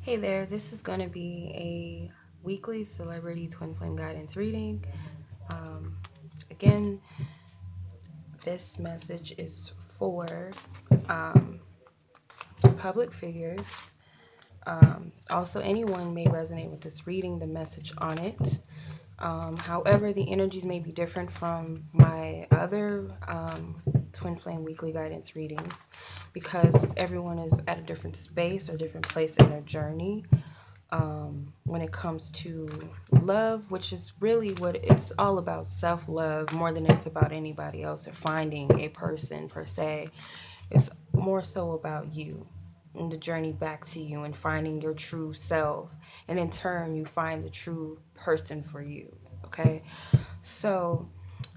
Hey there, this is going to be a weekly celebrity twin flame guidance reading. Um, Again, this message is for um, public figures. Also, anyone may resonate with this reading, the message on it. However, the energies may be different from my other twin flame weekly guidance readings because everyone is at a different space or different place in their journey. When it comes to love, which is really what it's all about, self-love more than it's about anybody else or finding a person per se. It's more so about you and the journey back to you and finding your true self, and in turn you find the true person for you. Okay, so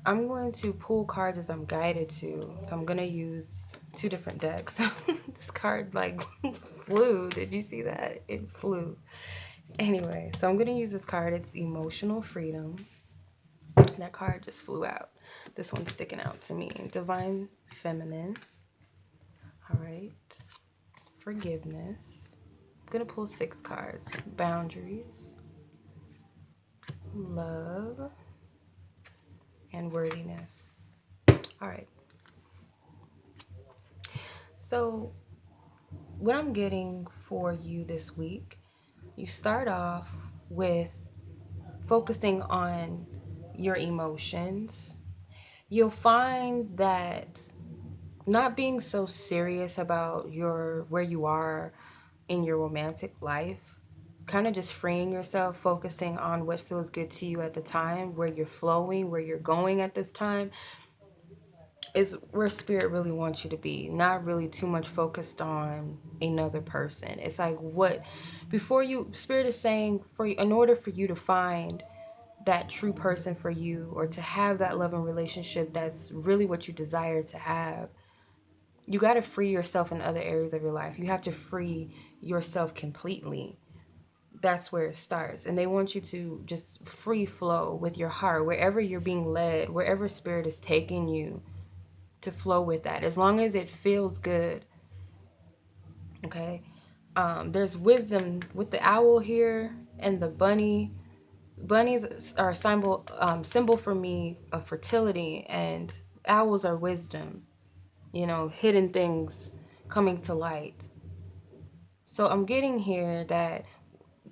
I'm going to pull cards as I'm guided to. So I'm going to use two different decks. This card like flew. Did you see that? It flew. Anyway, so I'm going to use this card. It's Emotional Freedom. That card just flew out. This one's sticking out to me. Divine Feminine. All right. Forgiveness. I'm going to pull 6 cards. Boundaries. Love. And worthiness. All right. So what I'm getting for you this week, you start off with focusing on your emotions. You'll find that not being so serious about where you are in your romantic life, kind of just freeing yourself, focusing on what feels good to you at the time, where you're flowing, where you're going at this time, is where spirit really wants you to be. Not really too much focused on another person. It's like what before you, spirit is saying, for you, in order for you to find that true person for you, or to have that loving relationship that's really what you desire to have, you got to free yourself in other areas of your life. You have to free yourself completely. That's where it starts. And they want you to just free flow with your heart, wherever you're being led, wherever spirit is taking you, to flow with that, as long as it feels good. Okay. There's wisdom with the owl here and the bunny. Bunnies are a symbol for me of fertility, and owls are wisdom, hidden things coming to light. So I'm getting here that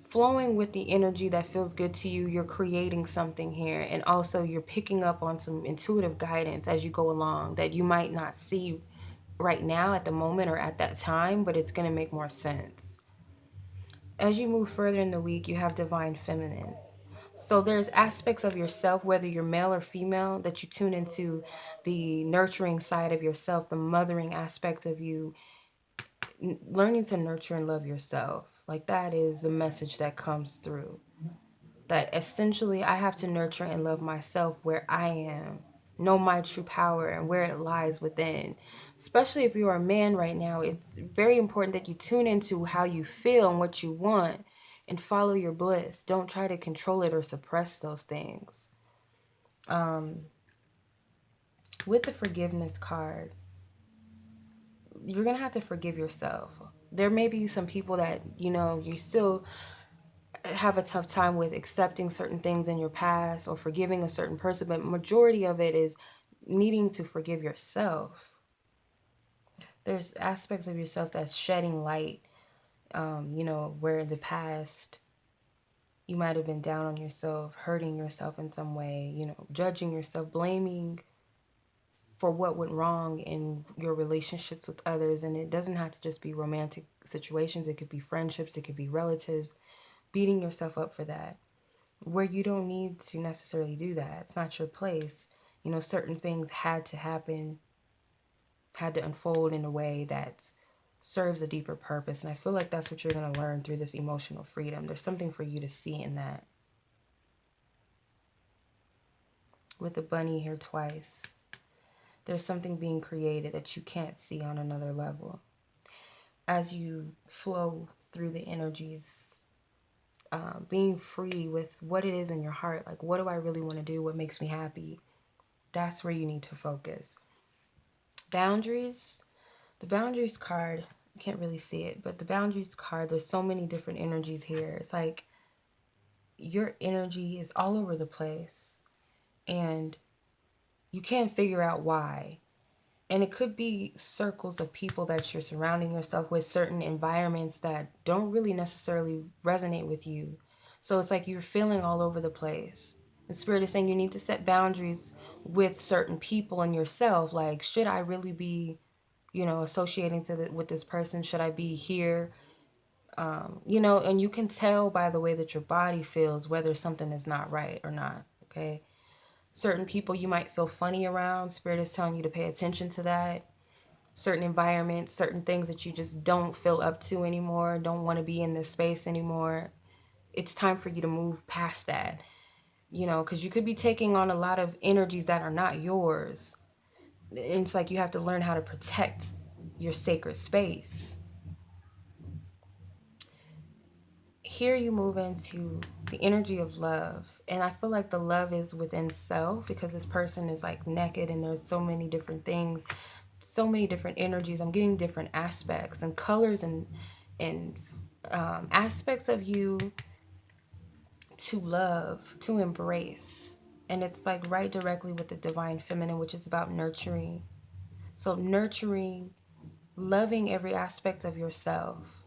flowing with the energy that feels good to you, you're creating something here. And also you're picking up on some intuitive guidance as you go along that you might not see right now at the moment or at that time, but it's going to make more sense. As you move further in the week, you have Divine Feminine. So there's aspects of yourself, whether you're male or female, that you tune into the nurturing side of yourself, the mothering aspects of you, learning to nurture and love yourself. Like, that is a message that comes through. That essentially I have to nurture and love myself where I am, know my true power and where it lies within. Especially if you're a man right now, it's very important that you tune into how you feel and what you want and follow your bliss. Don't try to control it or suppress those things. With the forgiveness card, you're going to have to forgive yourself. There may be some people that, you still have a tough time with accepting certain things in your past or forgiving a certain person, but majority of it is needing to forgive yourself. There's aspects of yourself that's shedding light, where in the past you might have been down on yourself, hurting yourself in some way, judging yourself, blaming for what went wrong in your relationships with others. And it doesn't have to just be romantic situations. It could be friendships, it could be relatives, beating yourself up for that, where you don't need to necessarily do that. It's not your place. Certain things had to happen, had to unfold in a way that serves a deeper purpose. And I feel like that's what you're going to learn through this emotional freedom. There's something for you to see in that. With the bunny here twice, there's something being created that you can't see on another level. As you flow through the energies, being free with what it is in your heart, like, what do I really want to do? What makes me happy? That's where you need to focus. Boundaries. The boundaries card can't really see it, but the boundaries card, there's so many different energies here. It's like your energy is all over the place and you can't figure out why. And it could be circles of people that you're surrounding yourself with, certain environments that don't really necessarily resonate with you. So it's like you're feeling all over the place. The spirit is saying you need to set boundaries with certain people and yourself. Like, should I really be, associating with this person? Should I be here? And you can tell by the way that your body feels whether something is not right or not. Okay. Certain people you might feel funny around. Spirit is telling you to pay attention to that. Certain environments, certain things that you just don't feel up to anymore, don't want to be in this space anymore. It's time for you to move past that, because you could be taking on a lot of energies that are not yours. It's like you have to learn how to protect your sacred space. Here you move into the energy of love. And I feel like the love is within self because this person is like naked and there's so many different things, so many different energies. I'm getting different aspects and colors and aspects of you to love, to embrace. And it's like right directly with the divine feminine, which is about nurturing. So nurturing, loving every aspect of yourself.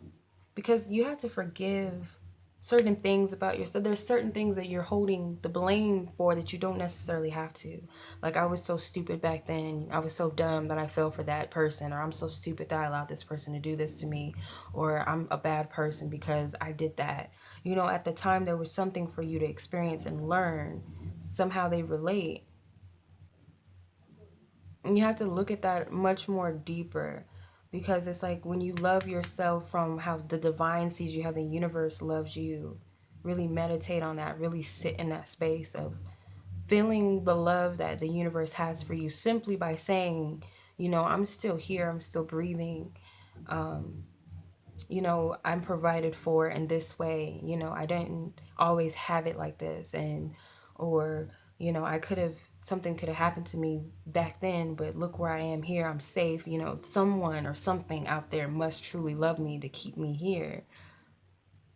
Because you have to forgive certain things about yourself. There's certain things that you're holding the blame for that you don't necessarily have to. Like, I was so stupid back then. I was so dumb that I fell for that person. Or I'm so stupid that I allowed this person to do this to me. Or I'm a bad person because I did that. At the time, there was something for you to experience and learn. Somehow they relate. And you have to look at that much more deeper. Because it's like when you love yourself from how the divine sees you, how the universe loves you, really meditate on that, really sit in that space of feeling the love that the universe has for you simply by saying, I'm still here, I'm still breathing, I'm provided for in this way, I didn't always have it like this, or something could have happened to me back then, but look where I am here, I'm safe, someone or something out there must truly love me to keep me here.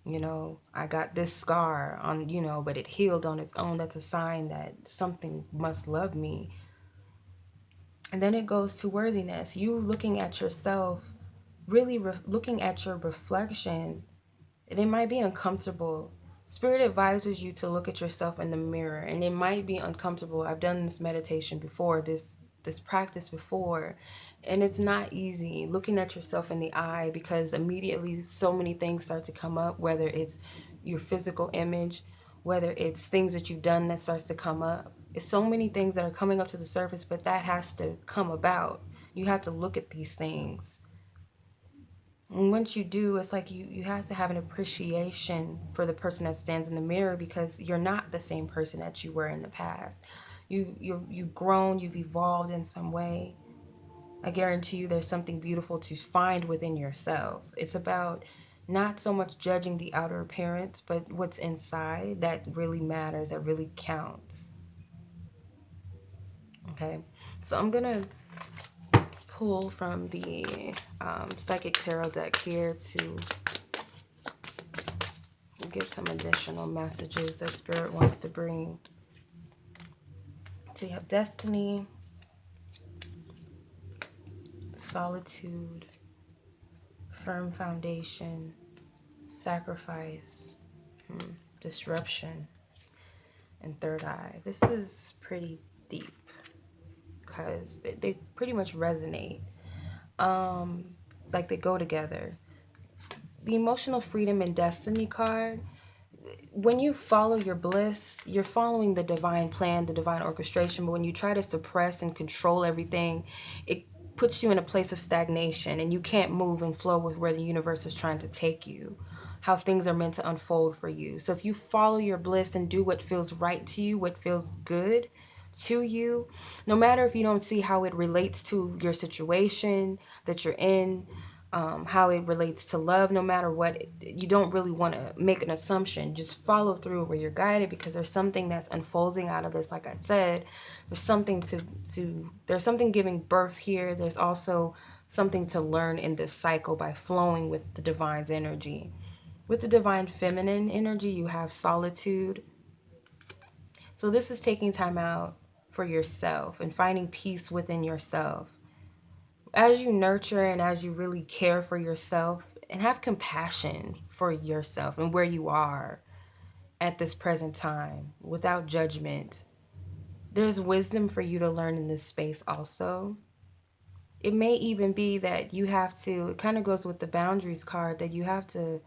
I got this scar on, but it healed on its own. That's a sign that something must love me. And then it goes to worthiness. You looking at yourself, really looking at your reflection, and it might be uncomfortable. Spirit advises you to look at yourself in the mirror, and it might be uncomfortable. I've done this meditation before, this practice before, and it's not easy looking at yourself in the eye because immediately so many things start to come up, whether it's your physical image, whether it's things that you've done that starts to come up. It's so many things that are coming up to the surface, but that has to come about. You have to look at these things. And once you do, it's like you have to have an appreciation for the person that stands in the mirror because you're not the same person that you were in the past. You've grown, you've evolved in some way. I guarantee you there's something beautiful to find within yourself. It's about not so much judging the outer appearance, but what's inside that really matters, that really counts. Okay, so I'm going to pull from the Psychic Tarot deck here to get some additional messages that Spirit wants to bring. So you have Destiny, Solitude, Firm Foundation, Sacrifice, Disruption, and Third Eye. This is pretty deep because they pretty much resonate. Like they go together. The Emotional Freedom and Destiny card, when you follow your bliss, you're following the divine plan, the divine orchestration, but when you try to suppress and control everything, it puts you in a place of stagnation and you can't move and flow with where the universe is trying to take you, how things are meant to unfold for you. So if you follow your bliss and do what feels right to you, what feels good to you, no matter if you don't see how it relates to your situation that you're in, how it relates to love, no matter what, you don't really want to make an assumption. Just follow through where you're guided because there's something that's unfolding out of this. Like I said, there's something there's something giving birth here. There's also something to learn in this cycle by flowing with the divine's energy. With the divine feminine energy, you have solitude. So this is taking time out for yourself and finding peace within yourself. As you nurture and as you really care for yourself and have compassion for yourself and where you are at this present time without judgment, there's wisdom for you to learn in this space also. It may even be that you have to, it kind of goes with the boundaries card, that you have to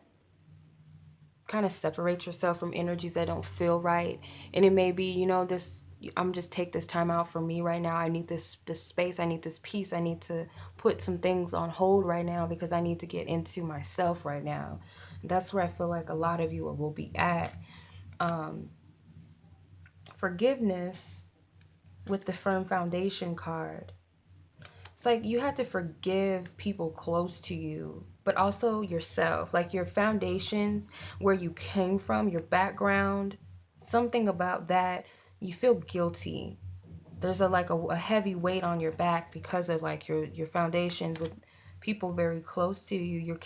kind of separate yourself from energies that don't feel right. And it may be, this, I'm just take this time out for me right now. I need this space. I need this peace. I need to put some things on hold right now because I need to get into myself right now. That's where I feel like a lot of you will be at. Forgiveness with the firm foundation card. It's like you have to forgive people close to you, but also yourself, like your foundations, where you came from, your background, something about that, you feel guilty. There's a heavy weight on your back because of like your foundations with people very close to you.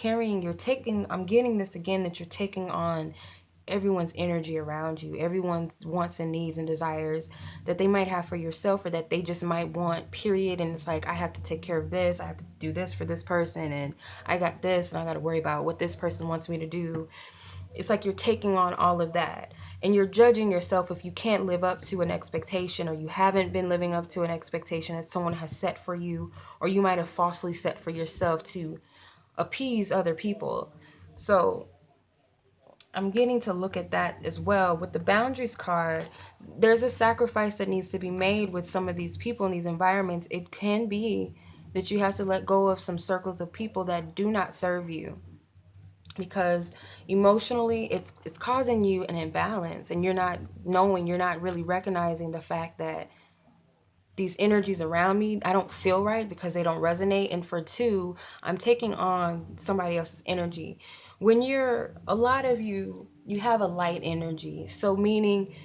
I'm getting this again, that you're taking on everyone's energy around you, everyone's wants and needs and desires that they might have for yourself or that they just might want, period. And it's like, I have to take care of this, I have to do this for this person, and I got this, and I got to worry about what this person wants me to do. It's like you're taking on all of that, and you're judging yourself if you can't live up to an expectation, or you haven't been living up to an expectation that someone has set for you, or you might have falsely set for yourself to appease other people. So I'm getting to look at that as well. With the boundaries card, there's a sacrifice that needs to be made with some of these people in these environments. It can be that you have to let go of some circles of people that do not serve you, because emotionally it's causing you an imbalance, and you're not really recognizing the fact that these energies around me, I don't feel right because they don't resonate. And for two, I'm taking on somebody else's energy. When a lot of you have a light energy. So meaning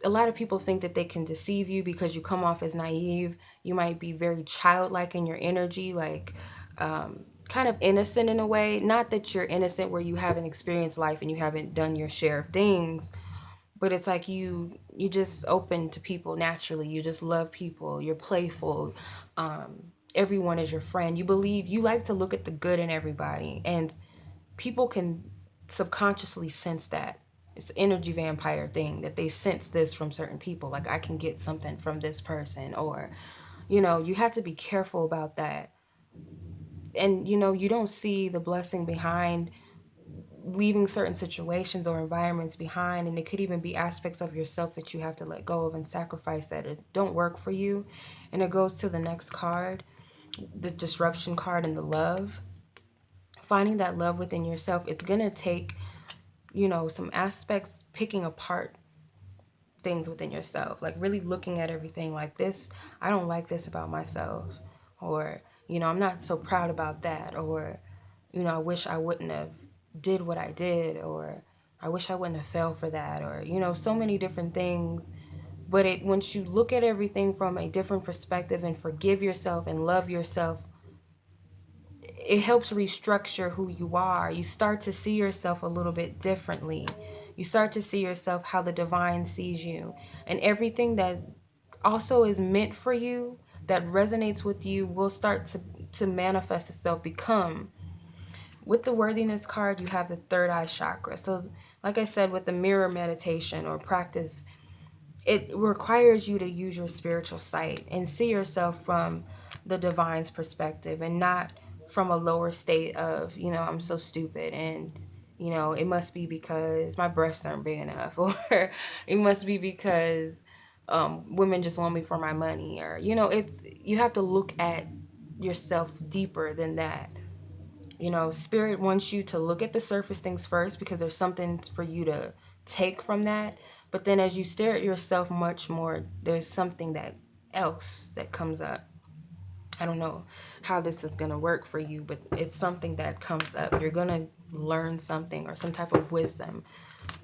a lot of people think that they can deceive you because you come off as naive. You might be very childlike in your energy, like kind of innocent in a way. Not that you're innocent where you haven't experienced life and you haven't done your share of things, but it's like you just open to people naturally. You just love people. You're playful. Everyone is your friend. You like to look at the good in everybody, and people can subconsciously sense that. It's an energy vampire thing, that they sense this from certain people. Like, I can get something from this person, or you have to be careful about that. And you don't see the blessing behind leaving certain situations or environments behind, and it could even be aspects of yourself that you have to let go of and sacrifice that it don't work for you. And it goes to the next card, the disruption card, and the love. Finding that love within yourself, it's gonna take some aspects, picking apart things within yourself, like really looking at everything like, this, I don't like this about myself, or I'm not so proud about that, or I wish I wouldn't have did what I did, or I wish I wouldn't have fell for that, or so many different things. But once you look at everything from a different perspective and forgive yourself and love yourself, it helps restructure who you are. You start to see yourself a little bit differently. You start to see yourself how the divine sees you, and everything that also is meant for you, that resonates with you, will start to manifest itself, become. With the worthiness card, you have the third eye chakra. So like I said, with the mirror meditation or practice, it requires you to use your spiritual sight and see yourself from the divine's perspective, and not from a lower state of, I'm so stupid, and it must be because my breasts aren't big enough, or it must be because women just want me for my money, or you have to look at yourself deeper than that. Spirit wants you to look at the surface things first, because there's something for you to take from that. But then as you stare at yourself much more, there's something else that comes up. I don't know how this is going to work for you, but it's something that comes up. You're going to learn something, or some type of wisdom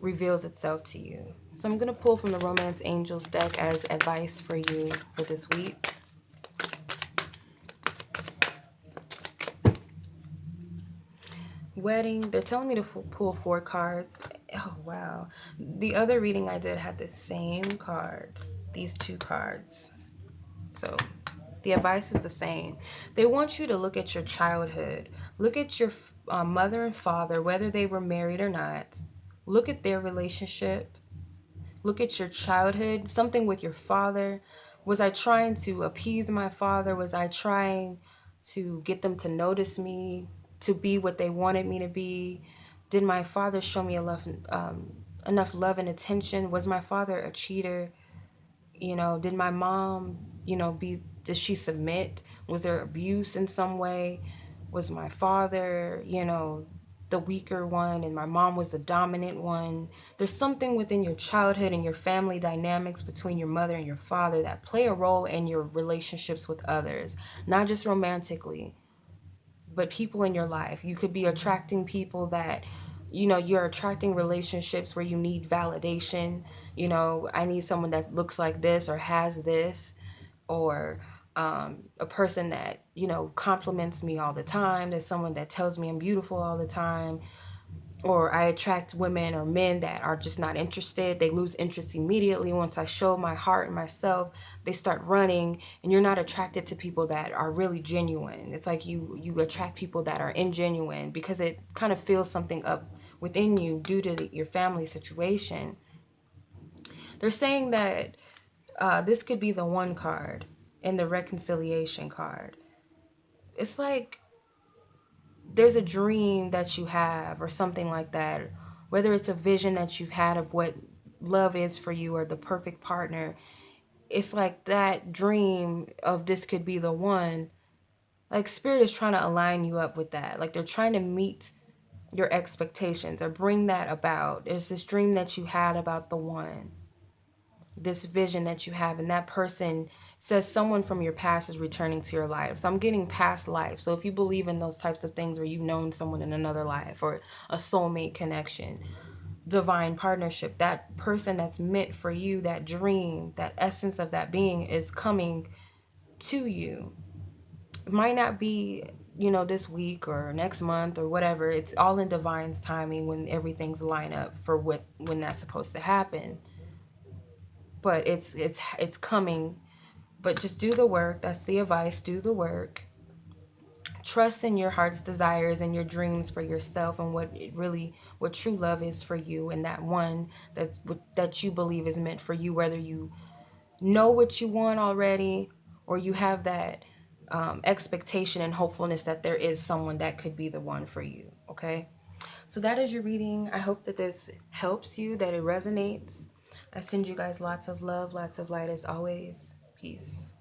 reveals itself to you. So I'm going to pull from the Romance Angels deck as advice for you for this week. wedding, they're telling me to pull 4 cards. Oh, wow. The other reading I did had the same cards, these 2 cards. So the advice is the same. They want you to look at your childhood. Look at your mother and father, whether they were married or not. Look at their relationship. Look at your childhood, something with your father. Was I trying to appease my father? Was I trying to get them to notice me, to be what they wanted me to be? Did my father show me enough love and attention? Was my father a cheater? Did my mom, did she submit? Was there abuse in some way? Was my father, the weaker one and my mom was the dominant one? There's something within your childhood and your family dynamics between your mother and your father that play a role in your relationships with others, not just romantically, but people in your life. You could be attracting people that, you're attracting relationships where you need validation. I need someone that looks like this or has this, or a person that, compliments me all the time. There's someone that tells me I'm beautiful all the time. Or I attract women or men that are just not interested. They lose interest immediately. Once I show my heart and myself, they start running, and you're not attracted to people that are really genuine. It's like you attract people that are ingenuine because it kind of fills something up within you due to your family situation. They're saying that this could be the 1 card in the reconciliation card. It's like there's a dream that you have or something like that, whether it's a vision that you've had of what love is for you or the perfect partner. It's like that dream of this could be the one. Like spirit is trying to align you up with that. Like they're trying to meet your expectations or bring that about. There's this dream that you had about the one, this vision that you have, and that person says someone from your past is returning to your life. So I'm getting past life. So if you believe in those types of things where you've known someone in another life or a soulmate connection, divine partnership, that person that's meant for you, that dream, that essence of that being is coming to you. It might not be, this week or next month or whatever. It's all in divine's timing when everything's lined up for when that's supposed to happen. But it's coming. But just do the work. That's the advice. Do the work. Trust in your heart's desires and your dreams for yourself and what true love is for you, and that one that you believe is meant for you, whether you know what you want already or you have that expectation and hopefulness that there is someone that could be the one for you. Okay? So that is your reading. I hope that this helps you, that it resonates. I send you guys lots of love, lots of light as always. Peace.